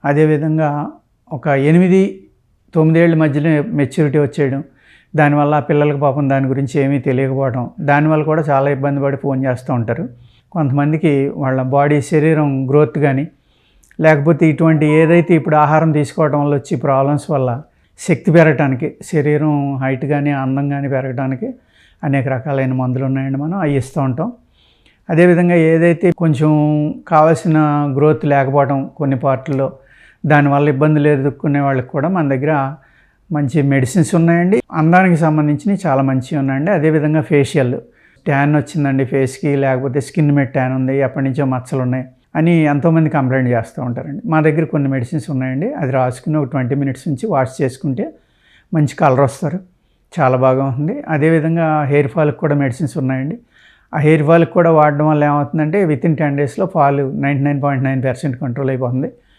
అదేవిధంగా ఒక 8, 9 ఏళ్ళ మధ్యలో మెచ్యూరిటీ వచ్చేయడం, దానివల్ల ఆ పిల్లలకి పాపం దాని గురించి ఏమీ తెలియకపోవడం, దానివల్ల కూడా చాలా ఇబ్బంది పడి ఫోన్ చేస్తూ ఉంటారు. కొంతమందికి వాళ్ళ శరీరం గ్రోత్ కానీ, లేకపోతే ఇటువంటి ఏదైతే ఇప్పుడు ఆహారం తీసుకోవడం వల్ల వచ్చే ప్రాబ్లమ్స్ వల్ల శక్తి పెరగటానికి, శరీరం హైట్ కానీ అందం కానీ పెరగడానికి అనేక రకాలైన మందులు ఉన్నాయండి. మనం అవి ఇస్తూ ఉంటాం. అదేవిధంగా ఏదైతే కొంచెం కావాల్సిన గ్రోత్ లేకపోవడం కొన్ని పార్ట్లలో, దానివల్ల ఇబ్బందులు ఎదుర్కొనే వాళ్ళకి కూడా మన దగ్గర మంచి మెడిసిన్స్ ఉన్నాయండి. అందానికి సంబంధించినవి చాలా మంచివి ఉన్నాయండి. అదేవిధంగా ఫేషియల్ ట్యాన్ వచ్చిందండి ఫేస్కి, లేకపోతే స్కిన్ మీద ట్యాన్ ఉంది, ఎప్పటి నుంచో మచ్చలు ఉన్నాయి అని ఎంతోమంది కంప్లైంట్ చేస్తూ ఉంటారండి. మా దగ్గర కొన్ని మెడిసిన్స్ ఉన్నాయండి. అది రాసుకుని ఒక 20 మినిట్స్ నుంచి వాష్ చేసుకుంటే మంచి కలర్ వస్తారు, చాలా బాగా ఉంది. అదేవిధంగా హెయిర్ ఫాల్కి కూడా మెడిసిన్స్ ఉన్నాయండి. ఆ హెయిర్ ఫాల్కి కూడా వాడడం వల్ల ఏమవుతుందంటే వితిన్ 10 డేస్లో ఫాల్ 99.9% కంట్రోల్ అయిపోతుంది.